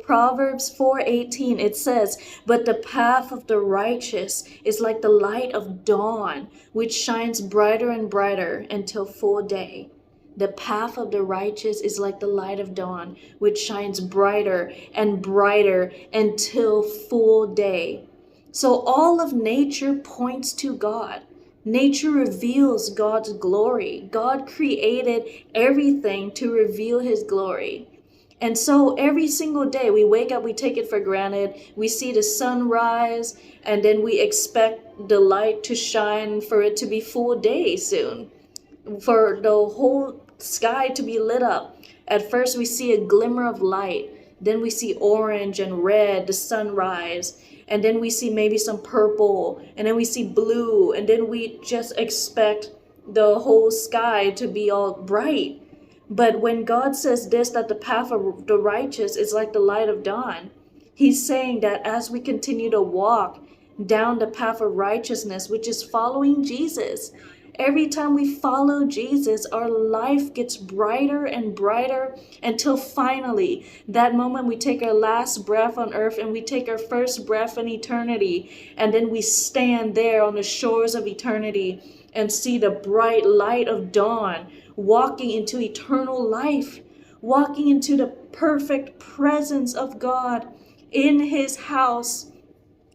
Proverbs 4:18, it says, "But the path of the righteous is like the light of dawn, which shines brighter and brighter until full day." The path of the righteous is like the light of dawn, which shines brighter and brighter until full day. So all of nature points to God. Nature reveals God's glory. God created everything to reveal his glory. And so every single day we wake up, we take it for granted. We see the sun rise, and then we expect the light to shine for it to be full day soon, for the whole sky to be lit up. At first we see a glimmer of light, then we see orange and red, the sunrise, and then we see maybe some purple, and then we see blue, and then we just expect the whole sky to be all bright. But when God says this, that the path of the righteous is like the light of dawn, he's saying that as we continue to walk down the path of righteousness, which is following Jesus, every time we follow Jesus, our life gets brighter and brighter until finally, that moment we take our last breath on earth and we take our first breath in eternity. And then we stand there on the shores of eternity and see the bright light of dawn, walking into eternal life, walking into the perfect presence of God in his house.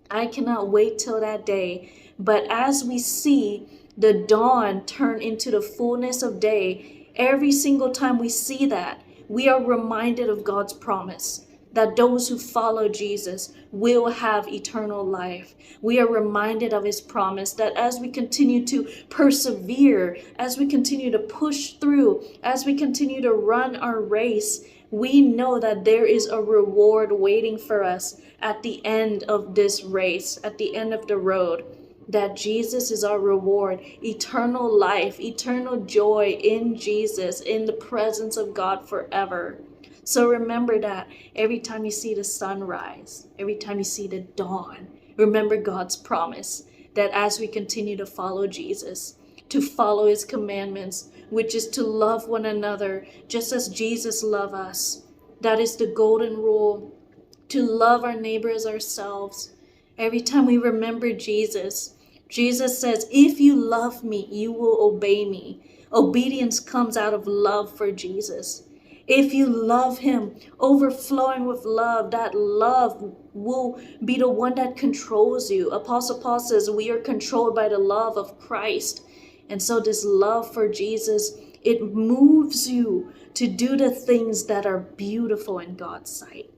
I cannot wait till that day. But as we see the dawn turn into the fullness of day, every single time we see that, we are reminded of God's promise that those who follow Jesus will have eternal life. We are reminded of his promise that as we continue to persevere, as we continue to push through, as we continue to run our race, we know that there is a reward waiting for us at the end of this race, at the end of the road. That Jesus is our reward, eternal life, eternal joy in Jesus, in the presence of God forever. So remember that every time you see the sunrise, every time you see the dawn, remember God's promise that as we continue to follow Jesus, to follow his commandments, which is to love one another just as Jesus loved us. That is the golden rule, to love our neighbor as ourselves. Every time we remember Jesus, Jesus says, if you love me, you will obey me. Obedience comes out of love for Jesus. If you love him, overflowing with love, that love will be the one that controls you. Apostle Paul says we are controlled by the love of Christ. And so this love for Jesus, it moves you to do the things that are beautiful in God's sight.